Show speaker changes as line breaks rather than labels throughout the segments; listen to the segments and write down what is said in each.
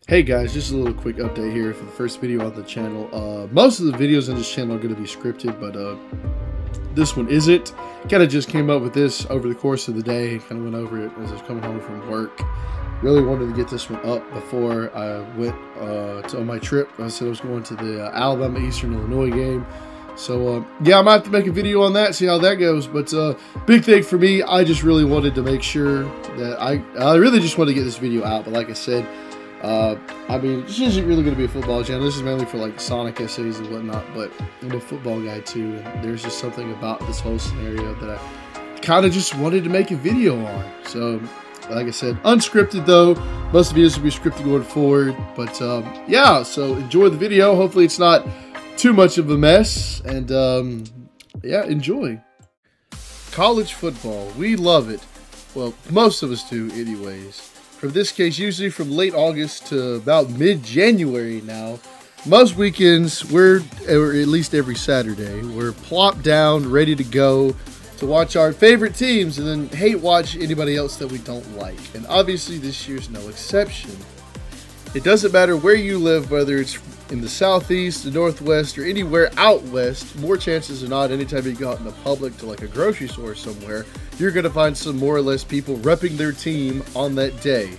Hey guys, just a little quick update here for the first video on the channel. Most of the videos on this channel are going to be scripted, but this one isn't. Kind of just came up with this over the course of the day. Kind of went over it as I was coming home from work. Really wanted to get this one up before I went on my trip. I said I was going to the Alabama Eastern Illinois game. So yeah, I might have to make a video on that, see how that goes. But big thing for me, I just really wanted to make sure that I really just wanted to get this video out. But like I said, I mean, this isn't really going to be a football channel. This is mainly for like Sonic essays and whatnot, but I'm a football guy too, and there's just something about this whole scenario that I kind of just wanted to make a video on. So, like I said, unscripted though. Most of the videos will be scripted going forward, but yeah, so enjoy the video. Hopefully it's not too much of a mess, and yeah, enjoy. College football, we love it. Well, most of us do anyways. For this case, usually from late August to about mid-January now, most weekends, or at least every Saturday, we're plopped down, ready to go to watch our favorite teams and then hate watch anybody else that we don't like. And obviously this year's no exception. It doesn't matter where you live, whether it's in the southeast, the northwest, or anywhere out west, more chances than not, anytime you go out in the public to like a grocery store somewhere, you're going to find some more or less people repping their team on that day.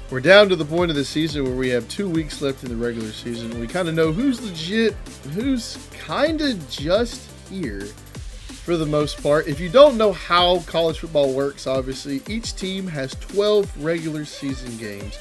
We're down to the point of the season where we have 2 weeks left in the regular season. We kind of know who's legit, who's kind of just here for the most part. If you don't know how college football works, obviously, each team has 12 regular season games.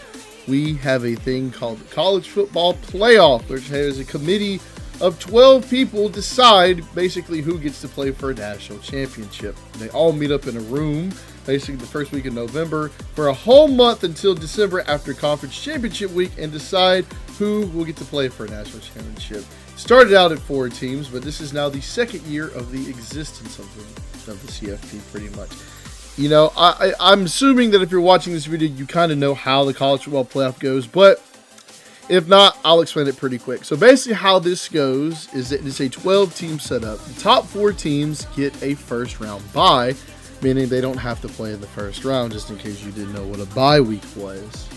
We have a thing called the College Football Playoff, which has a committee of 12 people decide basically who gets to play for a national championship. They all meet up in a room basically the first week of November for a whole month until December after conference championship week and decide who will get to play for a national championship. Started out at 4 teams, but this is now the second year of the existence of the CFP pretty much. You know, I'm assuming that if you're watching this video, you kind of know how the college football playoff goes, but if not, I'll explain it pretty quick. So basically how this goes is that it's a 12-team setup. The top 4 teams get a first-round bye, meaning they don't have to play in the first round, just in case you didn't know what a bye week was.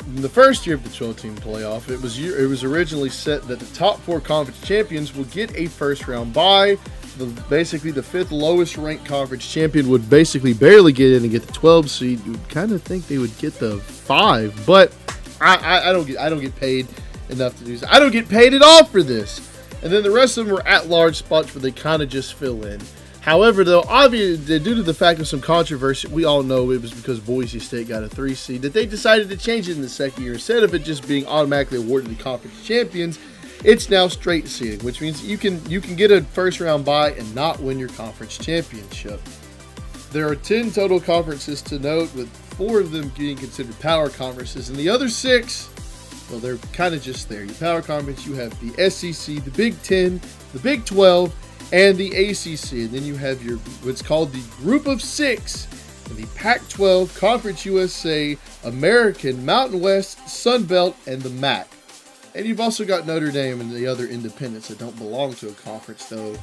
In the first year of the 12-team playoff, it was originally set that the top 4 conference champions would get a first-round bye. Basically, the 5th lowest ranked conference champion would basically barely get in and get the 12 seed. You would kind of think they would get the 5, but I don't get paid enough to do this. I don't get paid at all for this. And then the rest of them were at-large spots where they kind of just fill in. However, though, obviously, due to the fact of some controversy, we all know it was because Boise State got a 3 seed that they decided to change it in the second year. Instead of it just being automatically awarded to conference champions, it's now straight seeding, which means you can get a first round bye and not win your conference championship. There are 10 total conferences to note, with 4 of them being considered power conferences, and the other 6, well, they're kind of just there. Your power conference, you have the SEC, the Big 10, the Big 12, and the ACC, and then you have your what's called the Group of 6, and the Pac-12, Conference USA, American, Mountain West, Sun Belt, and the MAC. And you've also got Notre Dame and the other independents that don't belong to a conference, though.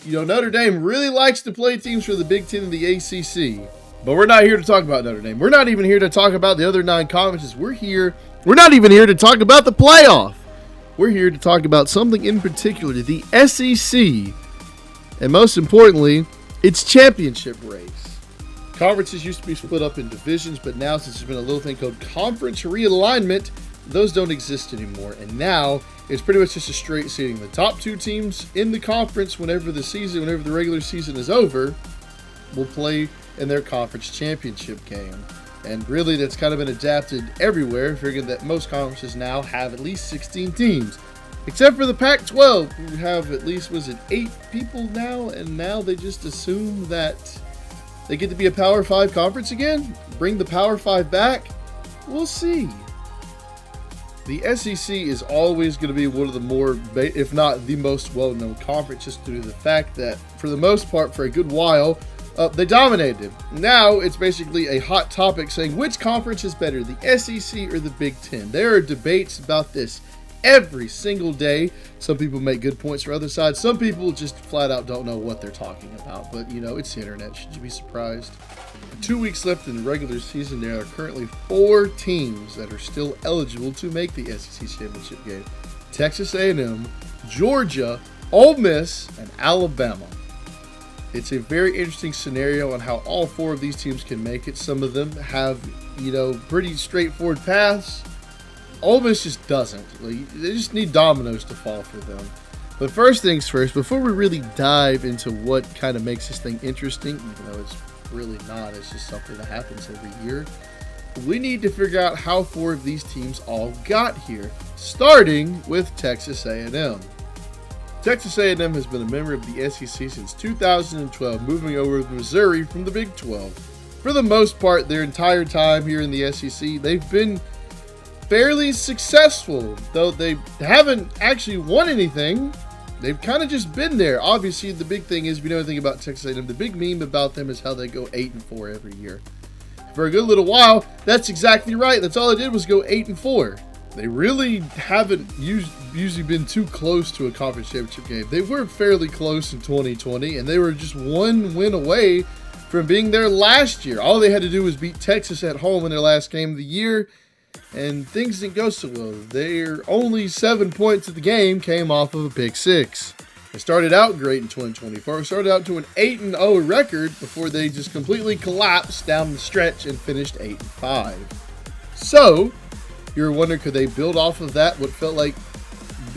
You know, Notre Dame really likes to play teams for the Big Ten and the ACC. But we're not here to talk about Notre Dame. We're not even here to talk about the other 9 conferences. We're not even here to talk about the playoff. We're here to talk about something in particular, the SEC. And most importantly, its championship race. Conferences used to be split up in divisions, but now, since there's been a little thing called conference realignment, those don't exist anymore, and now it's pretty much just a straight seeding. The top 2 teams in the conference, whenever the regular season is over, will play in their conference championship game. And really, that's kind of been adapted everywhere, figuring that most conferences now have at least 16 teams. Except for the Pac-12, who have at least, 8 people now, and now they just assume that they get to be a Power 5 conference again? Bring the Power 5 back? We'll see. The SEC is always going to be one of the more, if not the most well-known conference, just due to the fact that, for the most part, for a good while, they dominated. Now, it's basically a hot topic saying which conference is better, the SEC or the Big Ten. There are debates about this every single day. Some people make good points for other sides. Some people just flat out don't know what they're talking about. But, you know, it's the internet. Should you be surprised? 2 weeks left in the regular season. There are currently 4 teams that are still eligible to make the SEC championship game. Texas A&M, Georgia, Ole Miss, and Alabama. It's a very interesting scenario on how all 4 of these teams can make it. Some of them have, you know, pretty straightforward paths. Ole Miss just doesn't. They just need dominoes to fall for them. But first things first, before we really dive into what kind of makes this thing interesting, even though it's really not, it's just something that happens every year, we need to figure out how 4 of these teams all got here, starting with Texas A&M. Texas A&M has been a member of the SEC since 2012, moving over to Missouri from the Big 12. For the most part, their entire time here in the SEC, they've been fairly successful, though they haven't actually won anything. They've kind of just been there. Obviously, the big thing is, if you know anything about Texas A&M, the big meme about them is how they go 8-4 every year. For a good little while, that's exactly right. That's all they did was go 8-4. They really haven't usually been too close to a conference championship game. They were fairly close in 2020, and they were just 1 win away from being there last year. All they had to do was beat Texas at home in their last game of the year, and things didn't go so well. Their only 7 points of the game came off of a pick 6. They started out great in 2024, started out to an 8-0 record before they just completely collapsed down the stretch and finished 8-5. So, you're wondering, could they build off of that? What felt like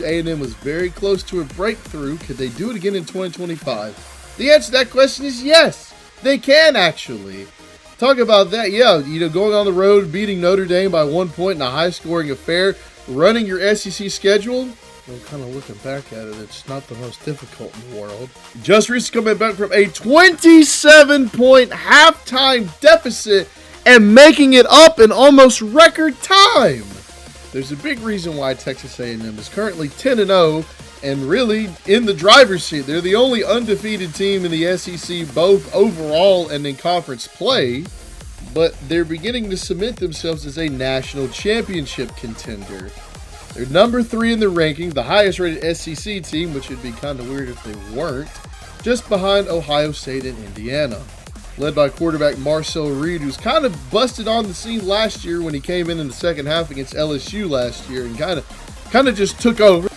A&M was very close to a breakthrough. Could they do it again in 2025? The answer to that question is yes, they can actually. Talk about that, yeah, you know, going on the road, beating Notre Dame by 1 point in a high-scoring affair, running your SEC schedule. Well, kind of looking back at it, it's not the most difficult in the world. Just recently coming back from a 27-point halftime deficit and making it up in almost record time. There's a big reason why Texas A&M is currently 10-0 and really in the driver's seat. They're the only undefeated team in the SEC, both overall and in conference play, but they're beginning to cement themselves as a national championship contender. They're number 3 in the ranking, the highest rated SEC team, which would be kind of weird if they weren't, just behind Ohio State and Indiana. Led by quarterback Marcel Reed, who's kind of busted on the scene last year when he came in the second half against LSU last year and kind of just took over.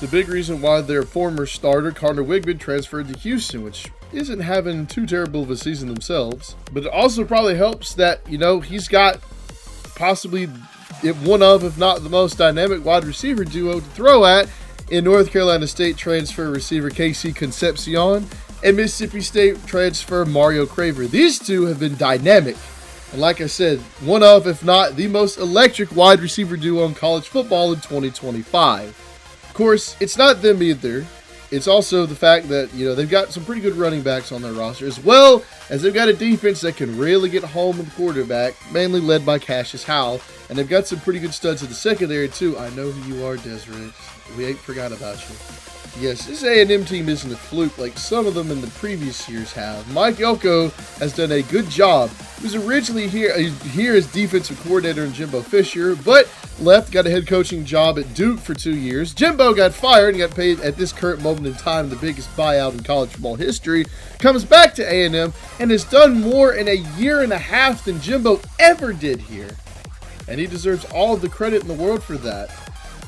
The big reason why their former starter, Connor Wigman, transferred to Houston, which isn't having too terrible of a season themselves. But it also probably helps that, you know, he's got possibly one of, if not the most dynamic wide receiver duo to throw at in North Carolina State transfer receiver Casey Concepcion and Mississippi State transfer Mario Craver. These two have been dynamic. And like I said, one of, if not the most electric wide receiver duo in college football in 2025. Of course, it's not them either. It's also the fact that, you know, they've got some pretty good running backs on their roster, as well as they've got a defense that can really get home with the quarterback, mainly led by Cassius Howell. And they've got some pretty good studs in the secondary, too. I know who you are, Desiree. We ain't forgot about you. Yes, this A&M team isn't a fluke like some of them in the previous years have. Mike Elko has done a good job. He was originally here as defensive coordinator in Jimbo Fisher, but left, got a head coaching job at Duke for 2 years. Jimbo got fired and got paid at this current moment in time the biggest buyout in college football history. Comes back to A&M and has done more in a year and a half than Jimbo ever did here. And he deserves all of the credit in the world for that.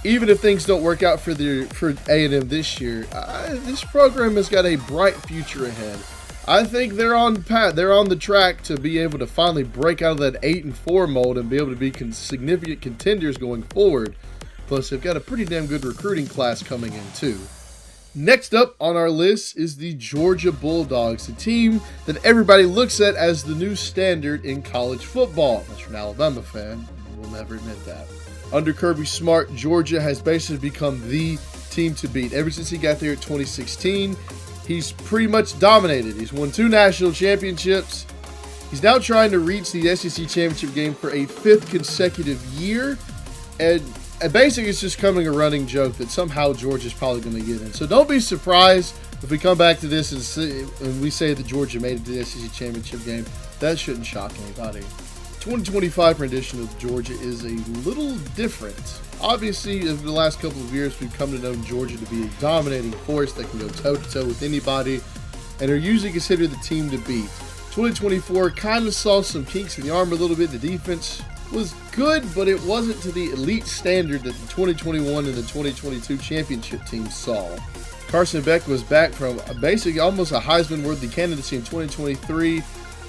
Even if things don't work out for A&M this year, this program has got a bright future ahead. I think they're on the track to be able to finally break out of that 8-4 mold and be able to be significant contenders going forward. Plus, they've got a pretty damn good recruiting class coming in too. Next up on our list is the Georgia Bulldogs, a team that everybody looks at as the new standard in college football. Unless you're an Alabama fan, you will never admit that. Under Kirby Smart, Georgia has basically become the team to beat. Ever since he got there at 2016, he's pretty much dominated. He's won 2 national championships. He's now trying to reach the SEC championship game for a 5th consecutive year. And basically, it's just coming a running joke that somehow Georgia's probably going to get in. So don't be surprised if we come back to this and we say that Georgia made it to the SEC championship game. That shouldn't shock anybody. 2025 rendition of Georgia is a little different. Obviously, over the last couple of years, we've come to know Georgia to be a dominating force that can go toe-to-toe with anybody, and are usually considered the team to beat. 2024 kind of saw some kinks in the armor a little bit. The defense was good, but it wasn't to the elite standard that the 2021 and the 2022 championship teams saw. Carson Beck was back from basically almost a Heisman-worthy candidacy in 2023.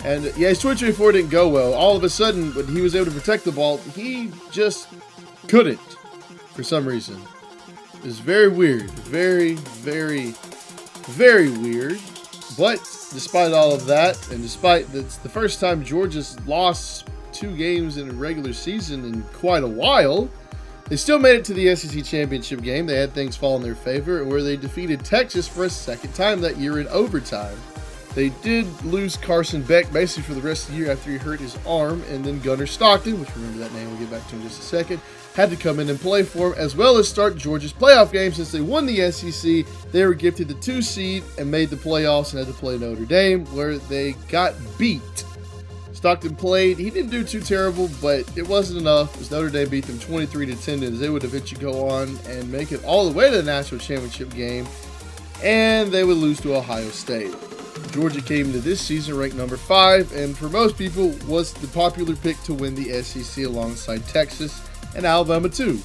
And yeah, his 2024 didn't go well. All of a sudden, when he was able to protect the ball, he just couldn't for some reason. It was very weird. Very, very, very weird. But despite all of that, and despite that's the first time Georgia's lost 2 games in a regular season in quite a while, they still made it to the SEC championship game. They had things fall in their favor, where they defeated Texas for a second time that year in overtime. They did lose Carson Beck basically for the rest of the year after he hurt his arm, and then Gunnar Stockton, which remember that name, we'll get back to in just a second, had to come in and play for him, as well as start Georgia's playoff game. Since they won the SEC, they were gifted the 2 seed and made the playoffs and had to play Notre Dame, where they got beat. Stockton played. He didn't do too terrible, but it wasn't enough, as Notre Dame beat them 23-10, as they would eventually go on and make it all the way to the national championship game, and they would lose to Ohio State. Georgia came into this season ranked number 5, and for most people was the popular pick to win the SEC alongside Texas and Alabama too.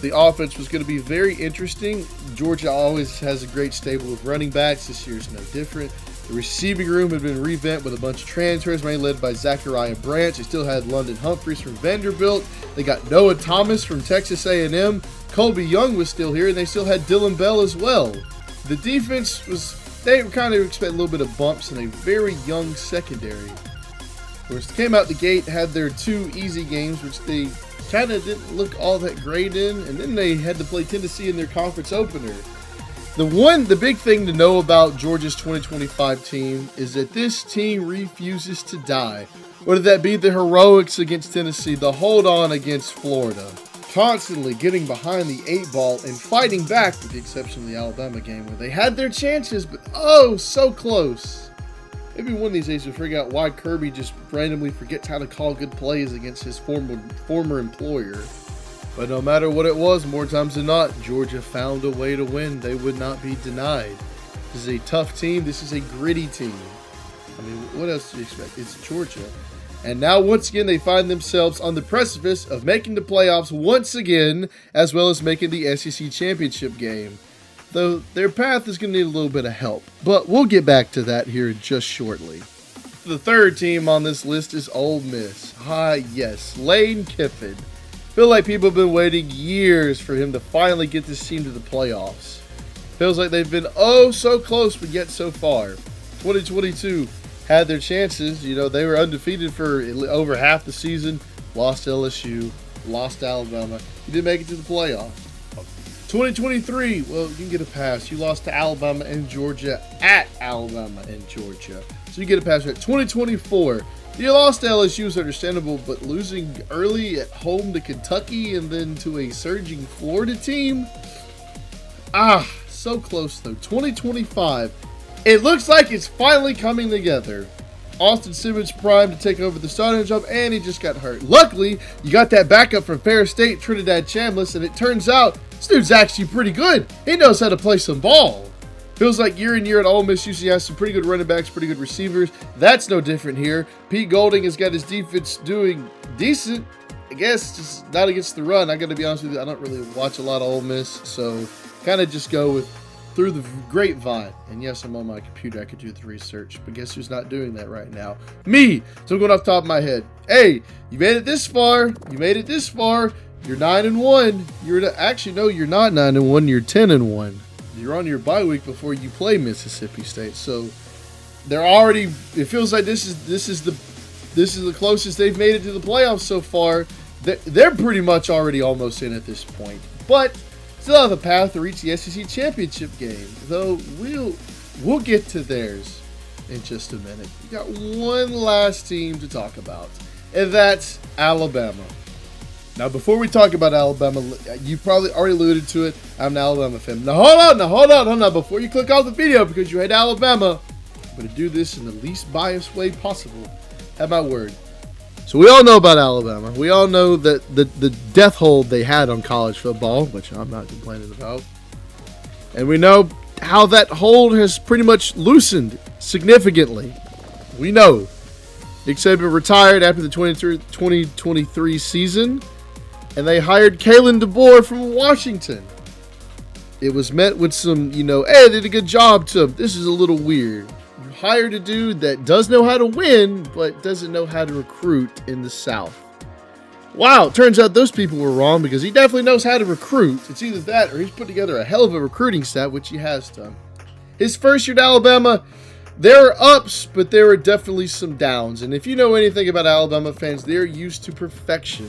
The offense was going to be very interesting. Georgia always has a great stable of running backs. This year is no different. The receiving room had been revamped with a bunch of transfers, mainly led by Zachariah Branch. They still had London Humphreys from Vanderbilt. They got Noah Thomas from Texas A&M. Colby Young was still here, and they still had Dylan Bell as well. The defense was, they kind of expect a little bit of bumps in a very young secondary. Of course, they came out the gate, had their 2 easy games, which they kind of didn't look all that great in, and then they had to play Tennessee in their conference opener. The big thing to know about Georgia's 2025 team is that this team refuses to die. Whether that be the heroics against Tennessee, the hold on against Florida, constantly getting behind the 8 ball and fighting back, with the exception of the Alabama game where they had their chances, but oh, so close. Maybe one of these days we'll figure out why Kirby just randomly forgets how to call good plays against his former employer. But no matter what it was, more times than not, Georgia found a way to win. They would not be denied. This is a tough team. This is a gritty team. I mean, what else do you expect? It's Georgia. And now, once again, they find themselves on the precipice of making the playoffs once again, as well as making the SEC championship game. Though their path is going to need a little bit of help. But we'll get back to that here just shortly. The third team on this list is Ole Miss. Yes, Lane Kiffin. Feel like people have been waiting years for him to finally get this team to the playoffs. Feels like they've been oh so close, but yet so far. 2022 had their chances. You know, they were undefeated for over half the season. Lost to LSU, lost to Alabama. You didn't make it to the playoffs. 2023, well, you can get a pass. You lost to Alabama and Georgia at Alabama and Georgia. So you get a pass for that. 2024. You lost to LSU is understandable, but losing early at home to Kentucky and then to a surging Florida team? So close though. 2025. It looks like it's finally coming together. Austin Simmons primed to take over the starting job, and he just got hurt. Luckily, you got that backup from Fair State, Trinidad Chambliss, and it turns out this dude's actually pretty good. He knows how to play some ball. Feels like year in year at Ole Miss, UC has some pretty good running backs, pretty good receivers. That's no different here. Pete Golding has got his defense doing decent. I guess just not against the run. I got to be honest with you, I don't really watch a lot of Ole Miss, so kind of just go with through the grapevine. And yes, I'm on my computer. I could do the research, but guess who's not doing that right now? Me. So I'm going off the top of my head. Hey, you made it this far. You made it this far. You're 9-1. Actually, no, you're not 9-1. You're 10-1. You're on your bye week before you play Mississippi State, so they're already. It feels like this is the closest they've made it to the playoffs so far. They're pretty much already almost in at this point, but still have a path to reach the SEC championship game. Though we'll get to theirs in just a minute. We got one last team to talk about, and that's Alabama. Now, before we talk about Alabama, you probably already alluded to it. I'm an Alabama fan. Now, hold on. Before you click off the video because you hate Alabama, I'm going to do this in the least biased way possible. Have my word. So we all know about Alabama. We all know that the death hold they had on college football, which I'm not complaining about. And we know how that hold has pretty much loosened significantly. We know Nick Saban retired after the 2023 season, and they hired Kalen DeBoer from Washington. It was met with some, hey, they did a good job to, this is a little weird. You hired a dude that does know how to win, but doesn't know how to recruit in the South. Wow, turns out those people were wrong because he definitely knows how to recruit. It's either that or he's put together a hell of a recruiting staff, which he has done. His first year at Alabama, there are ups, but there are definitely some downs. And if you know anything about Alabama fans, they're used to perfection.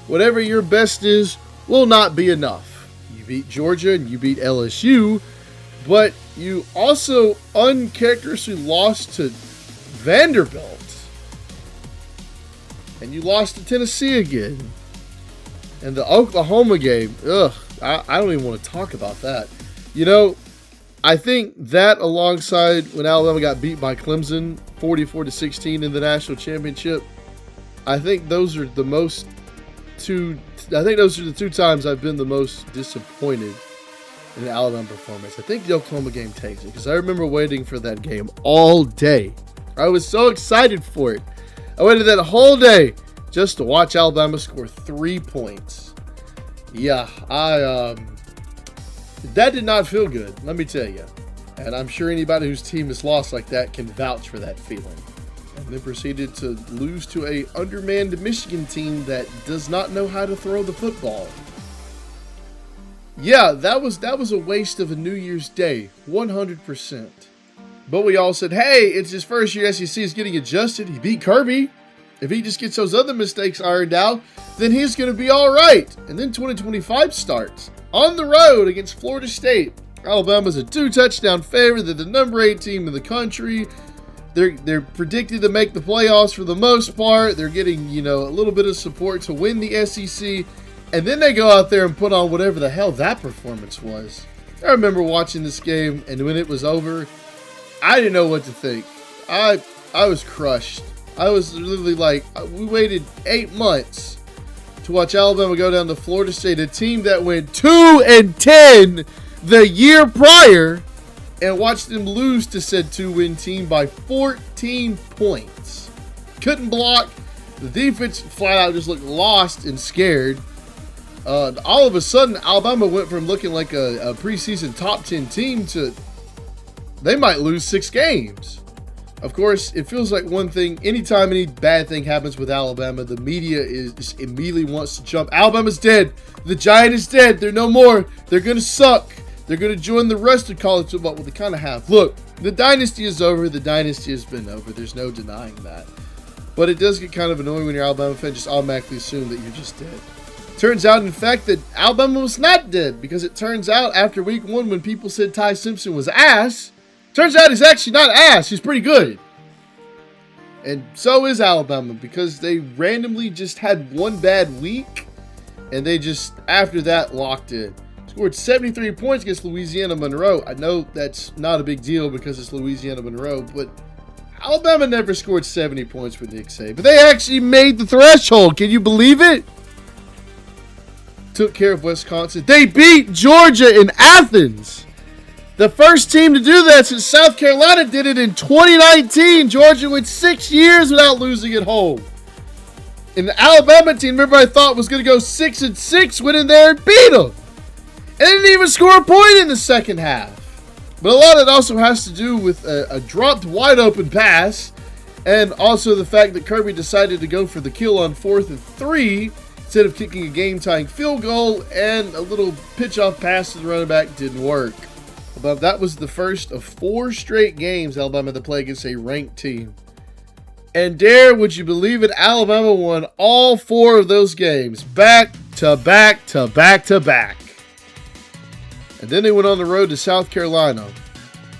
Whatever your best is will not be enough. You beat Georgia and you beat LSU, but you also uncharacteristically lost to Vanderbilt. And you lost to Tennessee again. And the Oklahoma game, I don't even want to talk about that. I think that alongside when Alabama got beat by Clemson 44-16 in the national championship, I think those are the two times I've been the most disappointed in an Alabama performance. I think the Oklahoma game takes it because I remember waiting for that game all day. I was so excited for it. I waited that whole day just to watch Alabama score 3 points. Yeah, that did not feel good, let me tell you. And I'm sure anybody whose team is lost like that can vouch for that feeling. And then proceeded to lose to a undermanned Michigan team that does not know how to throw the football. Yeah, that was a waste of a New Year's Day, 100%. But we all said, hey, it's his first year SEC, is getting adjusted. He beat Kirby. If he just gets those other mistakes ironed out, then he's going to be all right. And then 2025 starts on the road against Florida State. Alabama's a 2-touchdown favorite. They're the number 8 team in the country. They're predicted to make the playoffs for the most part. They're getting, a little bit of support to win the SEC. And then they go out there and put on whatever the hell that performance was. I remember watching this game, and when it was over, I didn't know what to think. I was crushed. I was literally like, we waited 8 months to watch Alabama go down to Florida State, a team that went 2-10 the year prior, and watch them lose to said 2-win team by 14 points. Couldn't block. The defense flat out just looked lost and scared. All of a sudden, Alabama went from looking like a preseason top 10 team to they might lose 6 games. Of course, it feels like one thing. Anytime any bad thing happens with Alabama, the media just immediately wants to jump. Alabama's dead. The giant is dead. They're no more. They're going to suck. They're going to join the rest of college football. Well, they kind of have. Look, the dynasty is over. The dynasty has been over. There's no denying that. But it does get kind of annoying when you're Alabama fan just automatically assume that you're just dead. Turns out, in fact, that Alabama was not dead, because it turns out after week 1 when people said Ty Simpson was ass, turns out he's actually not ass. He's pretty good. And so is Alabama, because they randomly just had one bad week, and they just, after that, locked in. Scored 73 points against Louisiana Monroe. I know that's not a big deal because it's Louisiana Monroe, but Alabama never scored 70 points with Nick Saban. But they actually made the threshold. Can you believe it? Took care of Wisconsin. They beat Georgia in Athens. The first team to do that since South Carolina did it in 2019. Georgia went 6 years without losing at home. And the Alabama team, everybody thought was going to go 6-6, went in there and beat them. And didn't even score a point in the second half. But a lot of it also has to do with a dropped wide open pass, and also the fact that Kirby decided to go for the kill on 4th and 3 instead of kicking a game-tying field goal, and a little pitch-off pass to the running back didn't work. But that was the first of 4 straight games Alabama had to play against a ranked team. And dare, would you believe it, Alabama won all 4 of those games, back to back to back to back. And then they went on the road to South Carolina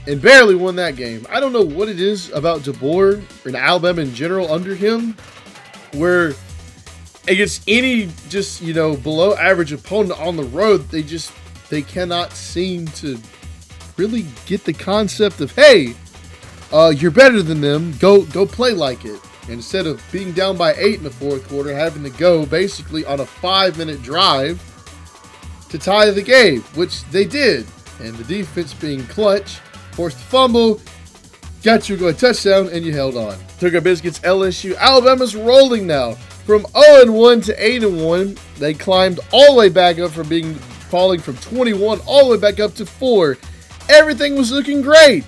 and barely won that game. I don't know what it is about DeBoer and Alabama in general under him, where against any just, below average opponent on the road, they cannot seem to really get the concept of, hey, you're better than them. Go play like it. Instead of being down by 8 in the fourth quarter, having to go basically on a 5-minute drive to tie the game, which they did. And the defense being clutch, forced the fumble, got you a good touchdown, and you held on. Took our biscuits LSU. Alabama's rolling now. From 0-1 to 8-1, they climbed all the way back up from falling from 21 all the way back up to 4. Everything was looking great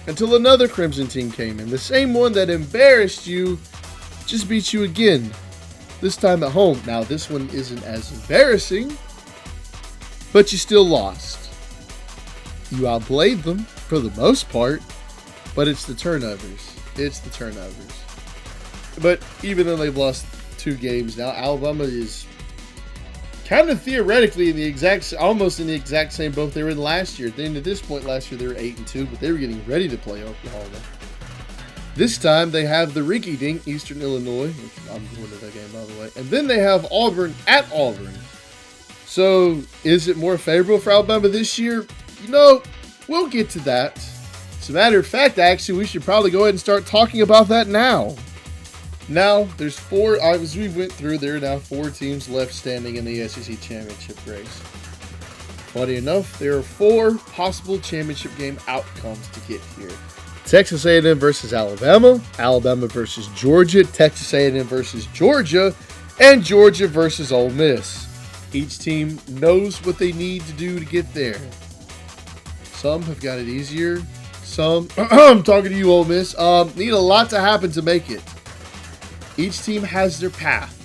until another Crimson team came in. The same one that embarrassed you just beat you again, this time at home. Now, this one isn't as embarrassing, but you still lost. You outplayed them for the most part, but it's the turnovers. It's the turnovers. But even though they've lost 2 games now, Alabama is kind of theoretically almost in the exact same boat they were in last year. Then at this point last year they were 8-2, but they were getting ready to play Oklahoma. This time they have the rinky-dink Eastern Illinois, which I'm going to that game by the way, and then they have Auburn at Auburn. So is it more favorable for Alabama this year? You know, we'll get to that. As a matter of fact, actually, we should probably go ahead and start talking about that now. Now, there's 4, as we went through, there are now 4 teams left standing in the SEC championship race. Funny enough, there are 4 possible championship game outcomes to get here. Texas A&M versus Alabama, Alabama versus Georgia, Texas A&M versus Georgia, and Georgia versus Ole Miss. Each team knows what they need to do to get there. Some have got it easier. Some, I'm talking to you, Ole Miss, need a lot to happen to make it. Each team has their path.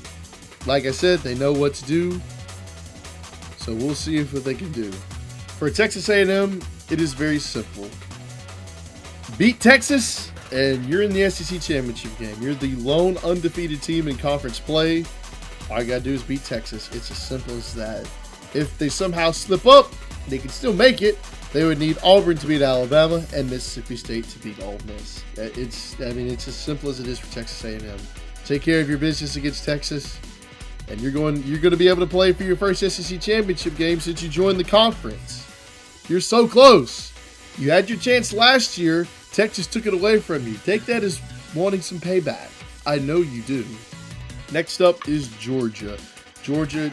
Like I said, they know what to do. So we'll see what they can do. For Texas A&M, it is very simple. Beat Texas, and you're in the SEC championship game. You're the lone undefeated team in conference play. All you got to do is beat Texas. It's as simple as that. If they somehow slip up, they can still make it. They would need Auburn to beat Alabama and Mississippi State to beat Ole Miss. It's as simple as it is for Texas A&M. Take care of your business against Texas, and you're going to be able to play for your first SEC championship game since you joined the conference. You're so close. You had your chance last year. Texas took it away from you. Take that as wanting some payback. I know you do. Next up is Georgia. Georgia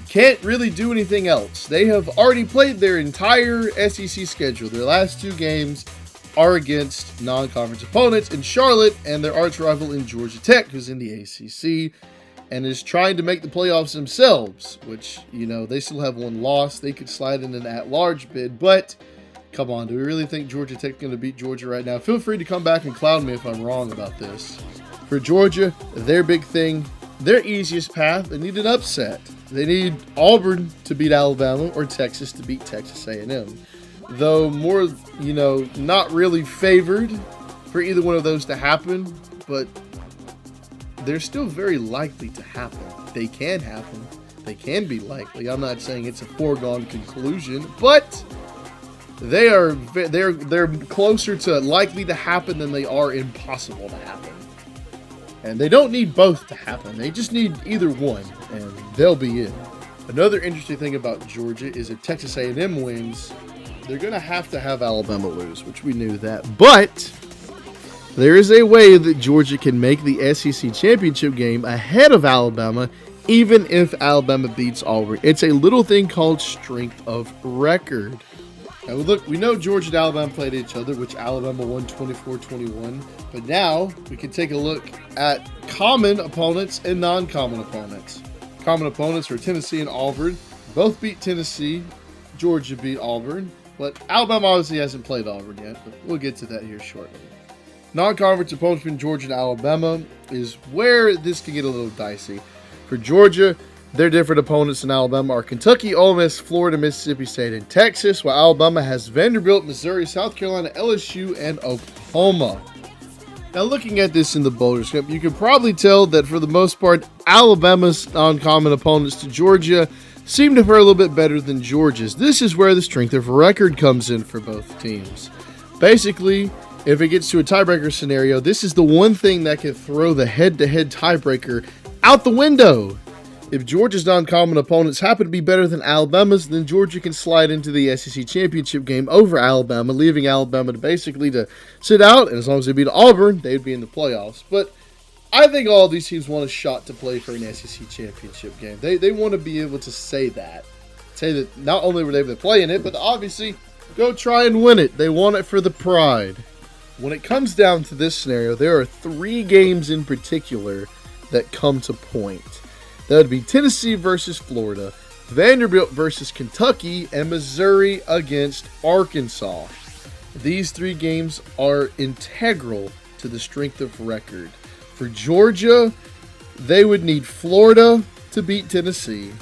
can't really do anything else. They have already played their entire SEC schedule. Their last 2 games are against non-conference opponents in Charlotte and their arch rival in Georgia Tech, who's in the ACC and is trying to make the playoffs themselves, which, you know, they still have 1 loss. They could slide in an at-large bid, but come on, do we really think Georgia Tech's going to beat Georgia right now? Feel free to come back and cloud me if I'm wrong about this. For Georgia, their big thing, their easiest path, they need an upset. They need Auburn to beat Alabama or Texas to beat Texas A&M. Though more, you know, not really favored for either one of those to happen, but they're still very likely to happen. They can happen. They can be likely. I'm not saying it's a foregone conclusion, but they're closer to likely to happen than they are impossible to happen. And they don't need both to happen. They just need either one, and they'll be in. Another interesting thing about Georgia is if Texas A&M wins, they're going to have Alabama lose, which we knew that. But there is a way that Georgia can make the SEC championship game ahead of Alabama, even if Alabama beats Auburn. It's a little thing called strength of record. Now, look, we know Georgia and Alabama played each other, which Alabama won 24-21. But now we can take a look at common opponents and non-common opponents. Common opponents are Tennessee and Auburn. Both beat Tennessee. Georgia beat Auburn. But Alabama obviously hasn't played Auburn yet, but we'll get to that here shortly. Non-conference opponents between Georgia and Alabama is where this can get a little dicey. For Georgia, their different opponents in Alabama are Kentucky, Ole Miss, Florida, Mississippi State, and Texas, while Alabama has Vanderbilt, Missouri, South Carolina, LSU, and Oklahoma. Now, looking at this in the Boulder script, you can probably tell that for the most part, Alabama's non-common opponents to Georgia seem to fare a little bit better than Georgia's. This is where the strength of record comes in for both teams. Basically, if it gets to a tiebreaker scenario, this is the one thing that can throw the head-to-head tiebreaker out the window. If Georgia's non-common opponents happen to be better than Alabama's, then Georgia can slide into the SEC championship game over Alabama, leaving Alabama to sit out, and as long as they beat Auburn, they'd be in the playoffs. But I think all these teams want a shot to play for an SEC championship game. They want to be able to say that not only were they able to play in it, but obviously go try and win it. They want it for the pride. When it comes down to this scenario, there are 3 games in particular that come to point. That would be Tennessee versus Florida, Vanderbilt versus Kentucky, and Missouri against Arkansas. These 3 games are integral to the strength of record. For Georgia, they would need Florida to beat Tennessee,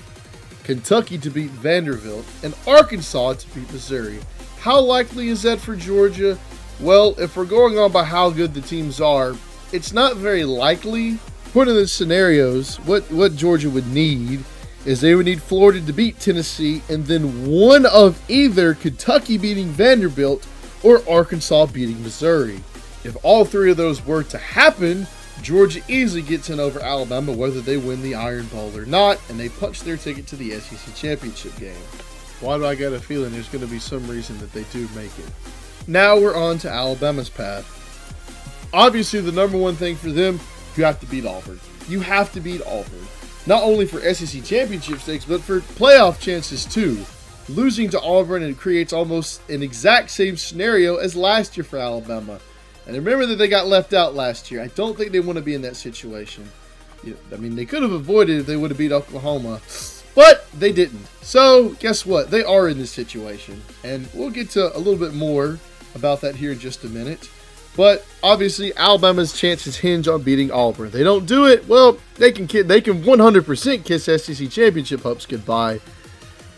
Kentucky to beat Vanderbilt, and Arkansas to beat Missouri. How likely is that for Georgia? Well, if we're going on by how good the teams are, it's not very likely. Put in the scenarios, what Georgia would need is they would need Florida to beat Tennessee, and then one of either Kentucky beating Vanderbilt or Arkansas beating Missouri. If all 3 of those were to happen, Georgia easily gets in over Alabama, whether they win the Iron Bowl or not, and they punch their ticket to the SEC championship game. Why do I got a feeling there's going to be some reason that they do make it? Now we're on to Alabama's path. Obviously, the number one thing for them, you have to beat Auburn. You have to beat Auburn. Not only for SEC championship stakes, but for playoff chances too. Losing to Auburn, it creates almost an exact same scenario as last year for Alabama. And remember that they got left out last year. I don't think they want to be in that situation. I mean, they could have avoided it if they would have beat Oklahoma, but they didn't. So guess what? They are in this situation. And we'll get to a little bit more about that here in just a minute. But obviously, Alabama's chances hinge on beating Auburn. They don't do it, well, they can 100% kiss SEC championship hopes goodbye.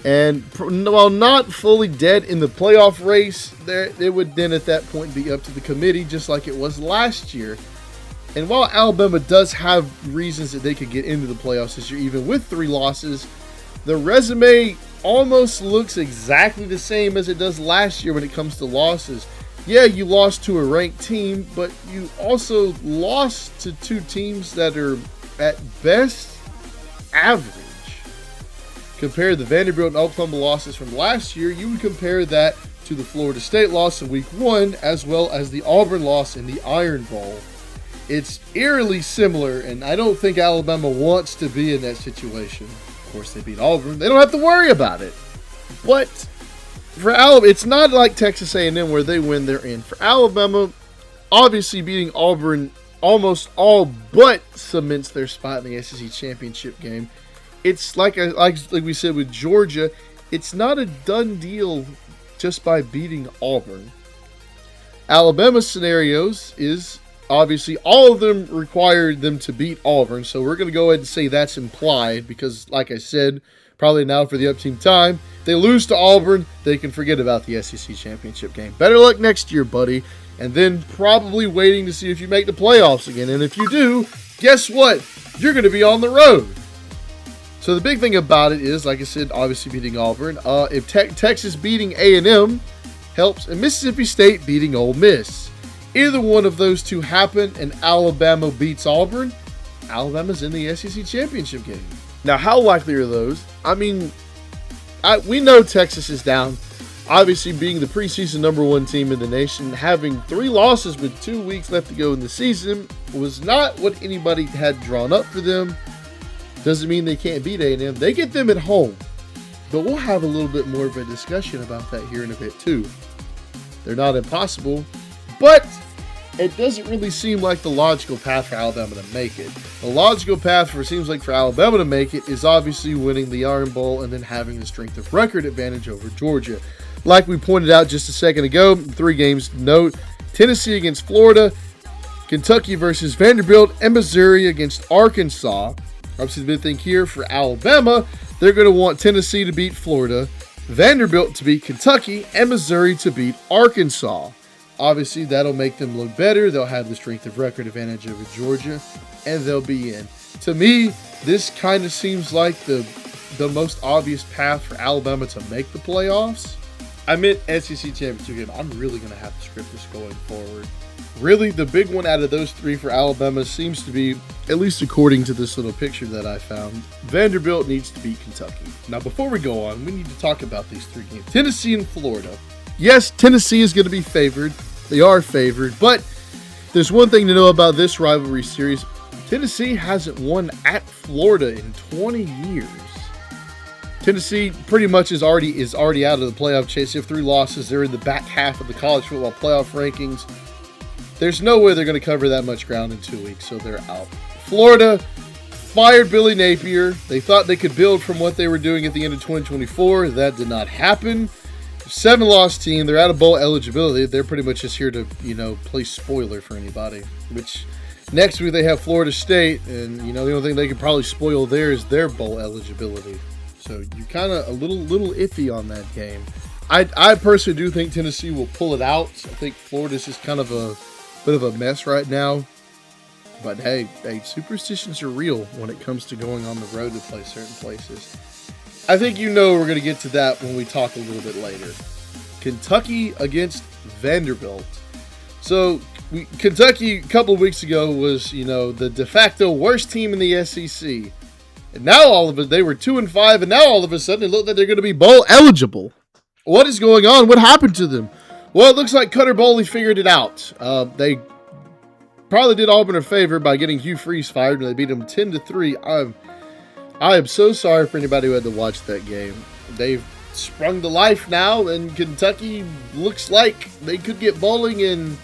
And while not fully dead in the playoff race, it would then at that point be up to the committee, just like it was last year. And while Alabama does have reasons that they could get into the playoffs this year, even with 3 losses, the resume almost looks exactly the same as it does last year when it comes to losses. Yeah, you lost to a ranked team, but you also lost to 2 teams that are, at best, average. Compare the Vanderbilt and Oklahoma losses from last year, you would compare that to the Florida State loss in Week 1, as well as the Auburn loss in the Iron Bowl. It's eerily similar, and I don't think Alabama wants to be in that situation. Of course, they beat Auburn. They don't have to worry about it. But for Alabama, it's not like Texas A&M where they win, they're in. For Alabama, obviously beating Auburn almost all but cements their spot in the SEC championship game. It's like we said with Georgia, it's not a done deal just by beating Auburn. Alabama's scenarios is obviously all of them required them to beat Auburn, so we're going to go ahead and say that's implied because, like I said, probably now for the up-team time, if they lose to Auburn, they can forget about the SEC championship game. Better luck next year, buddy, and then probably waiting to see if you make the playoffs again. And if you do, guess what? You're going to be on the road. So the big thing about it is, like I said, obviously beating Auburn. If Texas beating A&M helps, and Mississippi State beating Ole Miss. Either one of those 2 happen and Alabama beats Auburn, Alabama's in the SEC championship game. Now, how likely are those? I mean, we know Texas is down. Obviously, being the preseason number 1 team in the nation, having 3 losses with 2 weeks left to go in the season was not what anybody had drawn up for them. Doesn't mean they can't beat A&M. They get them at home. But we'll have a little bit more of a discussion about that here in a bit too. They're not impossible, but it doesn't really seem like the logical path for Alabama to make it. The logical path for Alabama to make it is obviously winning the Iron Bowl and then having the strength of record advantage over Georgia. Like we pointed out just a second ago, 3 games to note: Tennessee against Florida, Kentucky versus Vanderbilt, and Missouri against Arkansas. Obviously, the big thing here for Alabama, they're going to want Tennessee to beat Florida, Vanderbilt to beat Kentucky, and Missouri to beat Arkansas. Obviously, that'll make them look better. They'll have the strength of record advantage over Georgia, and they'll be in. To me, this kind of seems like the most obvious path for Alabama to make the playoffs. I meant SEC championship game. I'm really going to have to script this going forward. Really, the big one out of those three for Alabama seems to be, at least according to this little picture that I found, Vanderbilt needs to beat Kentucky. Now, before we go on, we need to talk about these three games. Tennessee and Florida. Yes, Tennessee is going to be favored. They are favored. But there's one thing to know about this rivalry series. Tennessee hasn't won at Florida in 20 years. Tennessee pretty much is already out of the playoff chase. They have 3 losses. They're in the back half of the college football playoff rankings. There's no way they're going to cover that much ground in 2 weeks, so they're out. Florida fired Billy Napier. They thought they could build from what they were doing at the end of 2024. That did not happen. 7-loss team. They're out of bowl eligibility. They're pretty much just here to, play spoiler for anybody. Which next week they have Florida State, and the only thing they could probably spoil there is their bowl eligibility. So you're kind of a little iffy on that game. I personally do think Tennessee will pull it out. I think Florida's just kind of a bit of a mess right now. But hey, superstitions are real when it comes to going on the road to play certain places. I think we're going to get to that when we talk a little bit later. Kentucky against Vanderbilt. So Kentucky a couple of weeks ago was, the de facto worst team in the SEC. And now they were 2-5, and now all of a sudden it looked like they're going to be bowl eligible. What is going on? What happened to them? Well, it looks like Cutter Bowley figured it out. They probably did Auburn a favor by getting Hugh Freeze fired, and they beat them 10-3. I am so sorry for anybody who had to watch that game. They've sprung to life now, and Kentucky looks like they could get bowling, and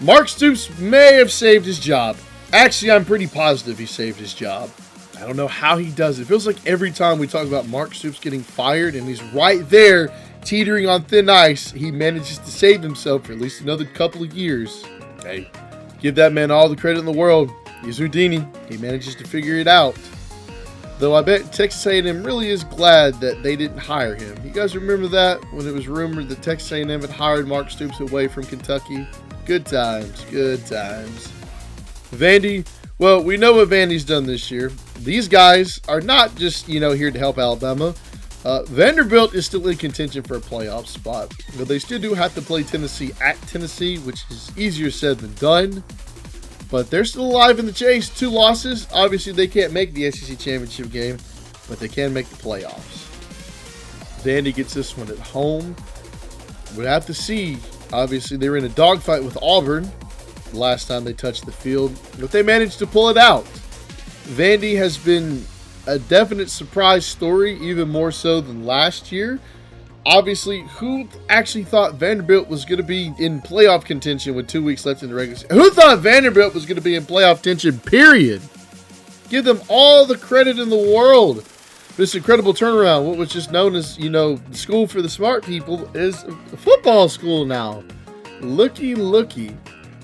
Mark Stoops may have saved his job. Actually, I'm pretty positive he saved his job. I don't know how he does it. It feels like every time we talk about Mark Stoops getting fired, and he's right there teetering on thin ice, he manages to save himself for at least another couple of years. Hey, give that man all the credit in the world. He's Houdini. He manages to figure it out. Though I bet Texas A&M really is glad that they didn't hire him. You guys remember that when it was rumored that Texas A&M had hired Mark Stoops away from Kentucky? Good times, good times. Vandy, well, we know what Vandy's done this year. These guys are not just, here to help Alabama. Vanderbilt is still in contention for a playoff spot. But they still do have to play Tennessee at Tennessee, which is easier said than done. But they're still alive in the chase. 2 losses. Obviously, they can't make the SEC championship game, but they can make the playoffs. Vandy gets this one at home. We'll have to see. Obviously, they were in a dogfight with Auburn the last time they touched the field, but they managed to pull it out. Vandy has been a definite surprise story, even more so than last year. Obviously, who actually thought Vanderbilt was going to be in playoff contention with 2 weeks left in the regular season? Who thought Vanderbilt was going to be in playoff contention, period? Give them all the credit in the world. This incredible turnaround. What was just known as, the school for the smart people is a football school now. Looky.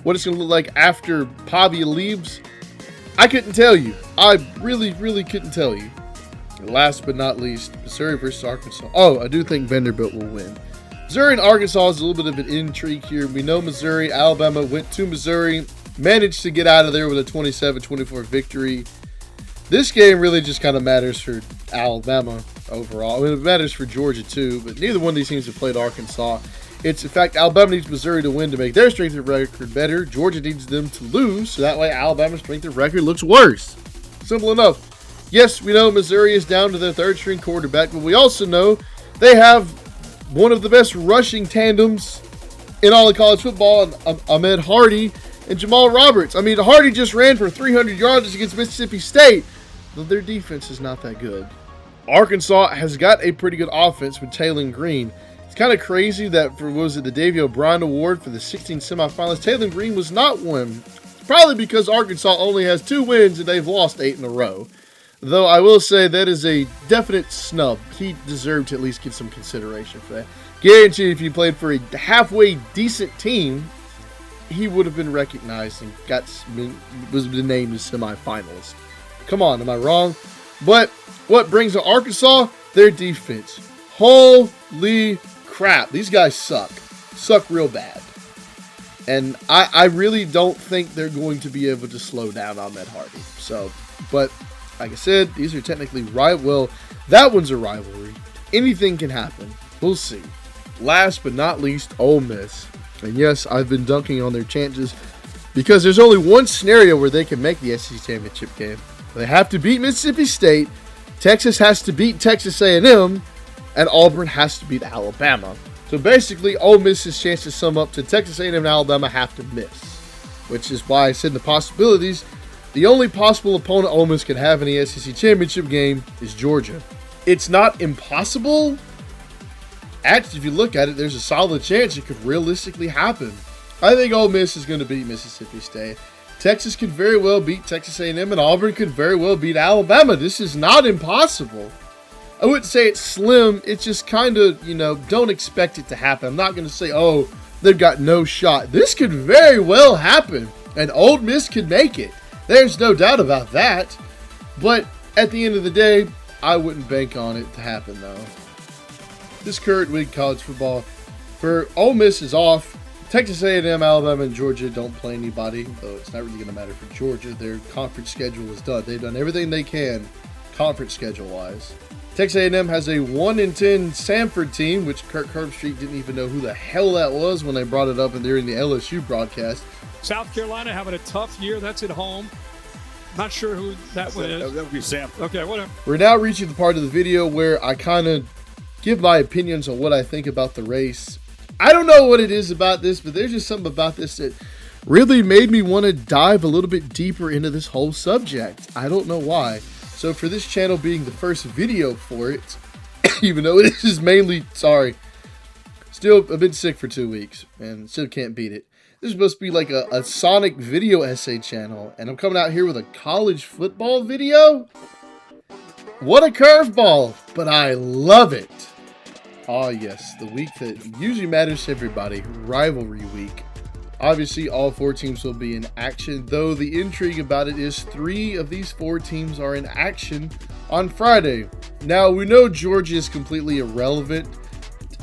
What it's going to look like after Pavia leaves, I couldn't tell you. I really couldn't tell you. Last but not least, Missouri versus Arkansas. Oh, I do think Vanderbilt will win. Missouri and Arkansas is a little bit of an intrigue here. We know Missouri, Alabama went to Missouri, managed to get out of there with a 27-24 victory. This game really just kind of matters for Alabama overall. I mean, it matters for Georgia too, but neither one of these teams have played Arkansas. In fact, Alabama needs Missouri to win to make their strength of record better. Georgia needs them to lose, so that way Alabama's strength of record looks worse. Simple enough. Yes, we know Missouri is down to their third-string quarterback, but we also know they have one of the best rushing tandems in all of college football, Ahmed Hardy and Jamal Roberts. I mean, Hardy just ran for 300 yards against Mississippi State, though their defense is not that good. Arkansas has got a pretty good offense with Taylor Green. It's kind of crazy that for, the Davey O'Brien Award for the 16 semifinalists, Taylor Green was not one. Probably because Arkansas only has 2 wins and they've lost 8 in a row. Though I will say that is a definite snub. He deserved to at least get some consideration for that. Guarantee if he played for a halfway decent team, he would have been recognized and was named as semifinalist. Come on, am I wrong? But what brings to Arkansas? Their defense. Holy crap. These guys suck. Suck real bad. And I really don't think they're going to be able to slow down Ahmed Hardy. So, but like I said, these are technically that one's a rivalry. Anything can happen. We'll see. last but not least, Ole Miss. And yes, I've been dunking on their chances because there's only one scenario where they can make the SEC championship game. They have to beat Mississippi State, Texas has to beat Texas A&M, and Auburn has to beat Alabama. So basically, Ole Miss's chances sum up to Texas A&M and Alabama have to miss, which is why I said in the possibilities, the only possible opponent Ole Miss could have in the SEC championship game is Georgia. It's not impossible. Actually, if you look at it, there's a solid chance it could realistically happen. I think Ole Miss is going to beat Mississippi State. Texas could very well beat Texas A&M, and Auburn could very well beat Alabama. This is not impossible. I wouldn't say it's slim. It's just kind of, don't expect it to happen. I'm not going to say, oh, they've got no shot. This could very well happen, and Ole Miss could make it. There's no doubt about that. But at the end of the day, I wouldn't bank on it to happen, though. This current week, college football, for Ole Miss is off. Texas A&M, Alabama, and Georgia don't play anybody, though it's not really going to matter for Georgia. Their conference schedule is done. They've done everything they can conference schedule-wise. Texas A&M has a 1-10 Samford team, which Kirk Herbstreit didn't even know who the hell that was when they brought it up during the LSU broadcast.
South Carolina having a tough year. That's at home. Not sure who that one is.
That would be Samford.
Okay, whatever.
We're now reaching the part of the video where I kind of give my opinions on what I think about the race. I don't know what it is about this, but there's just something about this that really made me want to dive a little bit deeper into this whole subject. I don't know why. So for this channel being the first video for it, even though it is mainly, still I've been sick for 2 weeks and still can't beat it. This is supposed to be like a Sonic video essay channel, and I'm coming out here with a college football video? What a curveball, but I love it. Oh yes, the week that usually matters to everybody, rivalry week. Obviously, all 4 teams will be in action, though the intrigue about it is 3 of these 4 teams are in action on Friday. Now, we know Georgia is completely irrelevant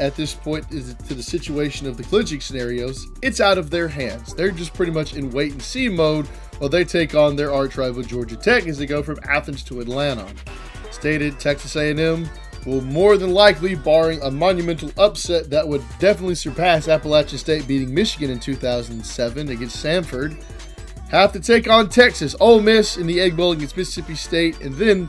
at this point to the situation of the clinching scenarios. It's out of their hands. They're just pretty much in wait-and-see mode while they take on their arch-rival Georgia Tech as they go from Athens to Atlanta. Stated, Texas A&M will more than likely, barring a monumental upset that would definitely surpass Appalachian State beating Michigan in 2007 against Samford, have to take on Texas. Ole Miss in the Egg Bowl against Mississippi State. And then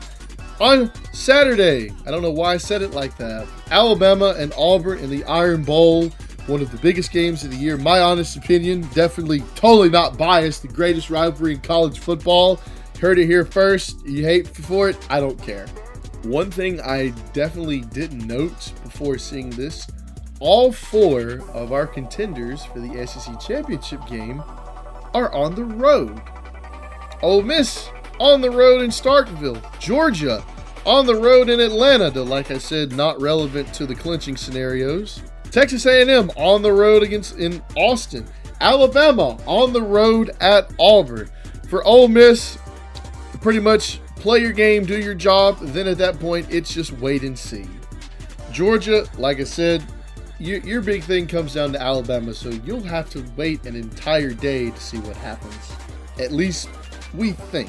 on Saturday, I don't know why I said it like that, Alabama and Auburn in the Iron Bowl, one of the biggest games of the year. My honest opinion, definitely totally not biased, the greatest rivalry in college football. Heard it here first. You hate for it? I don't care. One thing I definitely didn't note before seeing this, all 4 of our contenders for the SEC championship game are on the road. Ole Miss on the road in Starkville. Georgia on the road in Atlanta, though like I said, not relevant to the clinching scenarios. Texas A&M on the road in Austin. Alabama on the road at Auburn. For Ole Miss, pretty much play your game, do your job, then at that point, it's just wait and see. Georgia, like I said, your big thing comes down to Alabama, so you'll have to wait an entire day to see what happens. At least we think.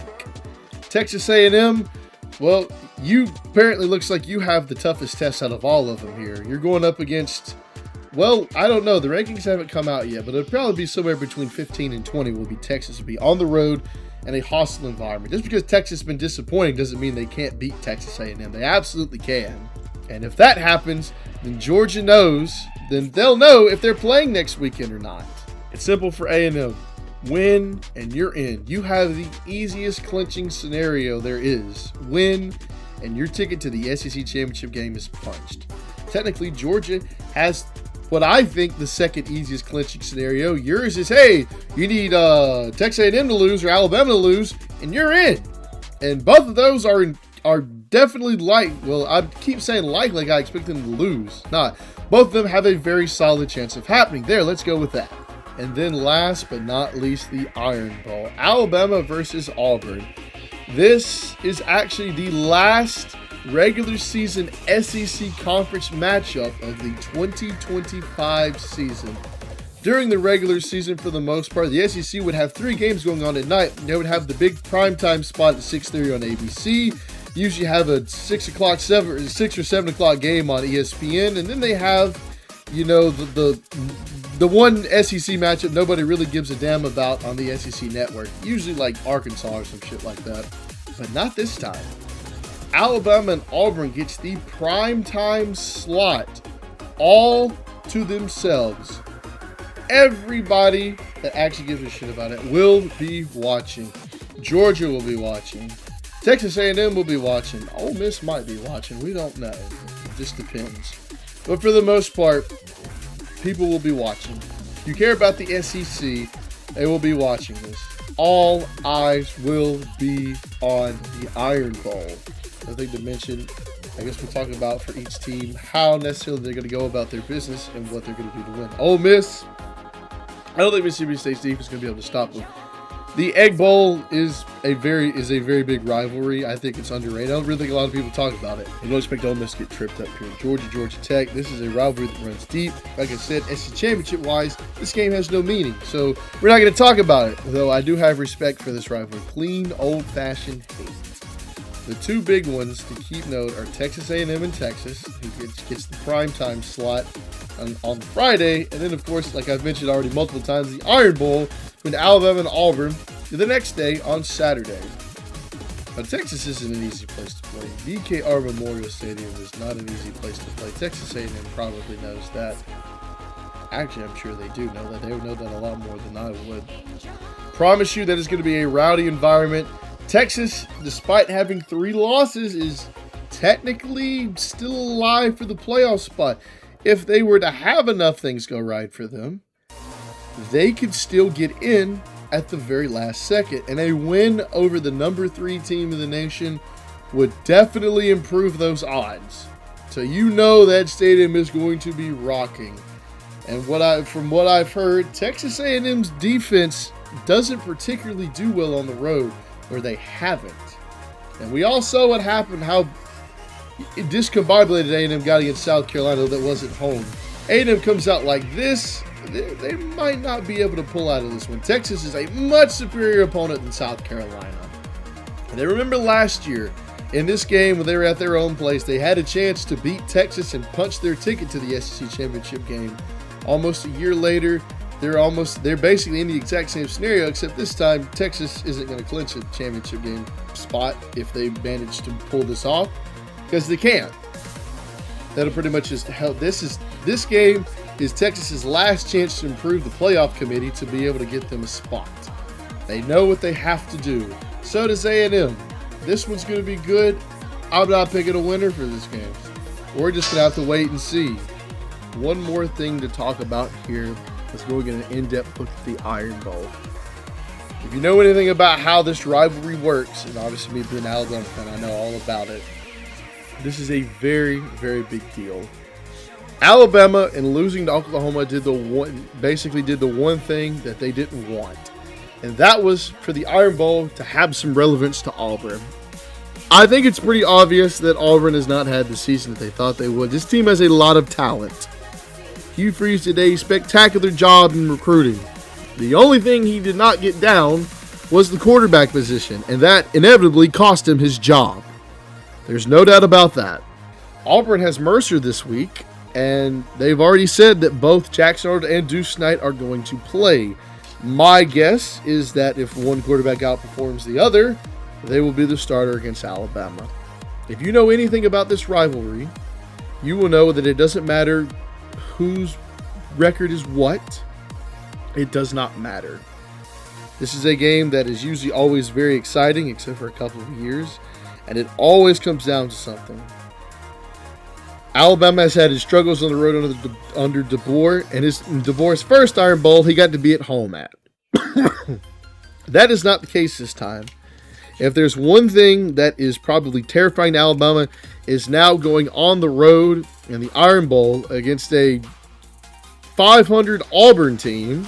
Texas A&M, well, you apparently looks like you have the toughest test out of all of them here. You're going up against, well, I don't know. The rankings haven't come out yet, but it'll probably be somewhere between 15 and 20 will be Texas will be on the road and a hostile environment. Just because Texas has been disappointing doesn't mean they can't beat Texas A&M. They absolutely can. And if that happens, then Georgia knows, then they'll know if they're playing next weekend or not. It's simple for A&M. Win, and you're in. You have the easiest clinching scenario there is. Win, and your ticket to the SEC championship game is punched. Technically, Georgia has what I think the second easiest clinching scenario. Yours is, hey, you need Texas A&M to lose or Alabama to lose, and you're in. And both of those are definitely well, I keep saying like I expect them to lose. Not. Both of them have a very solid chance of happening. There, let's go with that. And then last but not least, the Iron Bowl. Alabama versus Auburn. This is actually the last regular season SEC conference matchup of the 2025 season. During the regular season, for the most part, the SEC would have 3 games going on at night. They would have the big primetime spot at 6:30 on ABC. Usually have a 6 or 7 o'clock game on ESPN, and then they have you know, the one SEC matchup nobody really gives a damn about on the SEC network. Usually like Arkansas or some shit like that. But not this time. Alabama and Auburn gets the primetime slot all to themselves. Everybody that actually gives a shit about it will be watching. Georgia will be watching. Texas A&M will be watching. Ole Miss might be watching. We don't know. It just depends. But for the most part, people will be watching. If you care about the SEC, they will be watching this. All eyes will be on the Iron Bowl. I think to mention, I guess we'll talk about for each team how necessarily they're going to go about their business and what they're going to do to win. Ole Miss, I don't think Mississippi State's defense is going to be able to stop them. The Egg Bowl is a very big rivalry. I think it's underrated. I don't really think a lot of people talk about it. I don't expect Ole Miss to get tripped up here. Georgia Tech. This is a rivalry that runs deep. Like I said, SEC championship-wise, this game has no meaning. So we're not going to talk about it, though I do have respect for this rivalry. Clean, old-fashioned hate. The two big ones to keep note are Texas A&M and Texas, who gets the primetime slot on Friday. And then, of course, like I've mentioned already multiple times, the Iron Bowl between Alabama and Auburn the next day on Saturday. But Texas isn't an easy place to play. BKR Memorial Stadium is not an easy place to play. Texas A&M probably knows that. Actually, I'm sure they do know that. They would know that a lot more than I would. Promise you that it's going to be a rowdy environment. Texas, despite having 3 losses, is technically still alive for the playoff spot. If they were to have enough things go right for them, they could still get in at the very last second. And a win over the number 3 team in the nation would definitely improve those odds. So you know that stadium is going to be rocking. And from what I've heard, Texas A&M's defense doesn't particularly do well on the road, or they haven't. And we all saw what happened, how discombobulated A&M got against South Carolina that wasn't home. A&M comes out like this, they might not be able to pull out of this one. Texas is a much superior opponent than South Carolina. And I remember last year, in this game when they were at their own place, they had a chance to beat Texas and punch their ticket to the SEC championship game. Almost a year later, they're basically in the exact same scenario, except this time Texas isn't going to clinch a championship game spot if they manage to pull this off, because they can't. That'll pretty much just help. This game is Texas's last chance to improve the playoff committee to be able to get them a spot. They know what they have to do. So does A&M. This one's going to be good. I'm not picking a winner for this game. We're just going to have to wait and see. One more thing to talk about here. Let's go get an in-depth look at the Iron Bowl. If you know anything about how this rivalry works, and obviously me being an Alabama fan, I know all about it. This is a very, very big deal. Alabama, in losing to Oklahoma, basically did the one thing that they didn't want. And that was for the Iron Bowl to have some relevance to Auburn. I think it's pretty obvious that Auburn has not had the season that they thought they would. This team has a lot of talent. Hugh Freeze did a spectacular job in recruiting. The only thing he did not get down was the quarterback position, and that inevitably cost him his job. There's no doubt about that. Auburn has Mercer this week, and they've already said that both Jackson Arnold and Deuce Knight are going to play. My guess is that if one quarterback outperforms the other, they will be the starter against Alabama. If you know anything about this rivalry, you will know that it doesn't matter whose record is what. It does not matter. This is a game that is usually always very exciting, except for a couple of years, and it always comes down to something. Alabama has had his struggles on the road under DeBoer, and in DeBoer's first Iron Bowl, he got to be at home at. That is not the case this time. If there's one thing that is probably terrifying to Alabama, is now going on the road in the Iron Bowl against a 500 Auburn team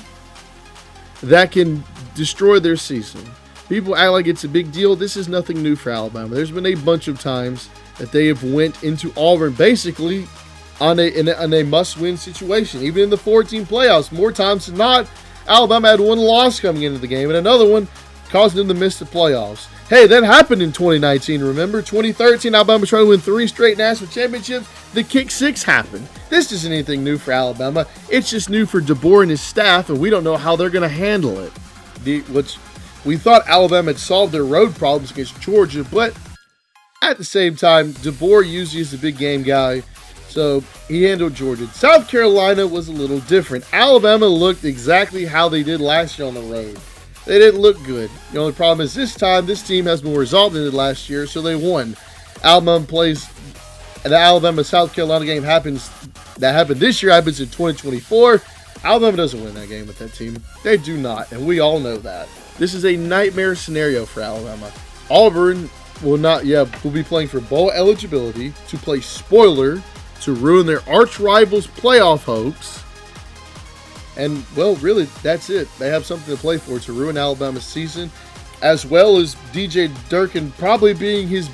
that can destroy their season. People act like it's a big deal. This is nothing new for Alabama. There's been a bunch of times that they have went into Auburn basically on a must-win situation. Even in the 14 playoffs, more times than not, Alabama had one loss coming into the game and another one causing them to miss the playoffs. Hey, that happened in 2019, remember? 2013, Alabama tried to win 3 straight national championships. The kick 6 happened. This isn't anything new for Alabama. It's just new for DeBoer and his staff, and we don't know how they're going to handle it. We thought Alabama had solved their road problems against Georgia, but at the same time, DeBoer usually is the big game guy, so he handled Georgia. South Carolina was a little different. Alabama looked exactly how they did last year on the road. They didn't look good. The only problem is this time, this team has more result than it did last year, so they won. Alabama plays, the Alabama-South Carolina game happened this year, happens in 2024. Alabama doesn't win that game with that team. They do not, and we all know that. This is a nightmare scenario for Alabama. Auburn will be playing for bowl eligibility, to play spoiler, to ruin their arch rivals' playoff hopes. And, well, really, that's it. They have something to play for to ruin Alabama's season, as well as DJ Durkin probably being his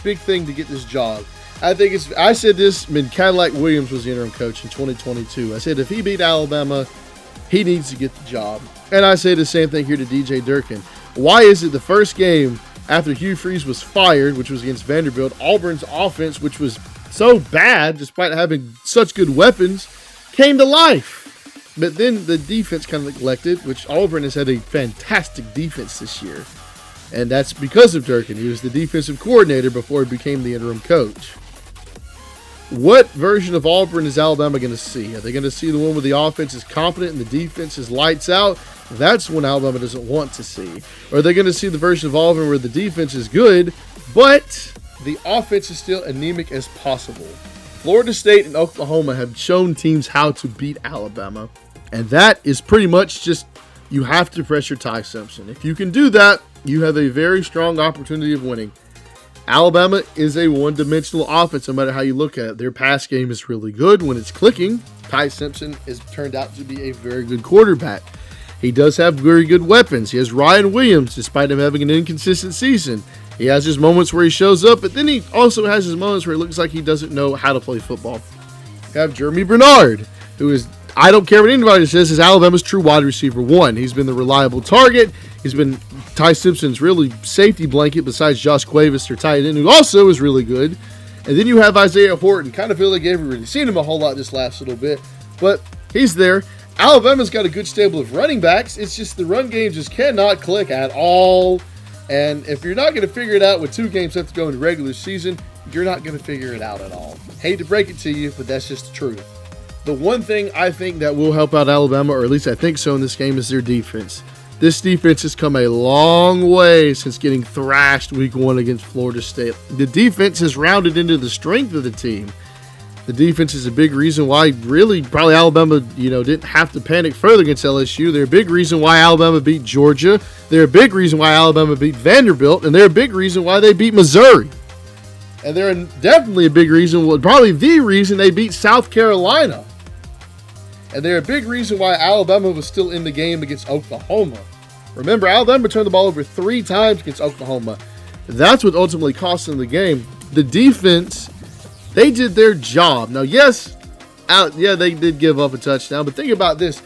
big thing to get this job. I said this when Cadillac Williams was the interim coach in 2022. I said if he beat Alabama, he needs to get the job. And I say the same thing here to DJ Durkin. Why is it the first game after Hugh Freeze was fired, which was against Vanderbilt, Auburn's offense, which was so bad despite having such good weapons, came to life? But then the defense kind of neglected, which Auburn has had a fantastic defense this year. And that's because of Durkin. He was the defensive coordinator before he became the interim coach. What version of Auburn is Alabama going to see? Are they going to see the one where the offense is competent and the defense is lights out? That's one Alabama doesn't want to see. Or are they going to see the version of Auburn where the defense is good, but the offense is still anemic as possible? Florida State and Oklahoma have shown teams how to beat Alabama. And that is pretty much just, you have to pressure Ty Simpson. If you can do that, you have a very strong opportunity of winning. Alabama is a one-dimensional offense, no matter how you look at it. Their pass game is really good when it's clicking. Ty Simpson has turned out to be a very good quarterback. He does have very good weapons. He has Ryan Williams, despite him having an inconsistent season. He has his moments where he shows up, but then he also has his moments where it looks like he doesn't know how to play football. You have Jeremy Bernard, who is, I don't care what anybody says, is Alabama's true wide receiver 1. He's been the reliable target. He's been Ty Simpson's really safety blanket besides Josh Cuevas, their tight end, who also is really good. And then you have Isaiah Horton. Kind of feel like you've really seen him a whole lot this last little bit, but he's there. Alabama's got a good stable of running backs. It's just the run game just cannot click at all. And if you're not going to figure it out with 2 games left to go in the regular season, you're not going to figure it out at all. Hate to break it to you, but that's just the truth. The one thing I think that will help out Alabama, or at least I think so in this game, is their defense. This defense has come a long way since getting thrashed week 1 against Florida State. The defense has rounded into the strength of the team. The defense is a big reason why really probably Alabama, didn't have to panic further against LSU. They're a big reason why Alabama beat Georgia. They're a big reason why Alabama beat Vanderbilt. And they're a big reason why they beat Missouri. And they're definitely a big reason, probably the reason they beat South Carolina. And they're a big reason why Alabama was still in the game against Oklahoma. Remember, Alabama turned the ball over 3 times against Oklahoma. That's what ultimately cost them the game. The defense, they did their job. Now, they did give up a touchdown, but think about this.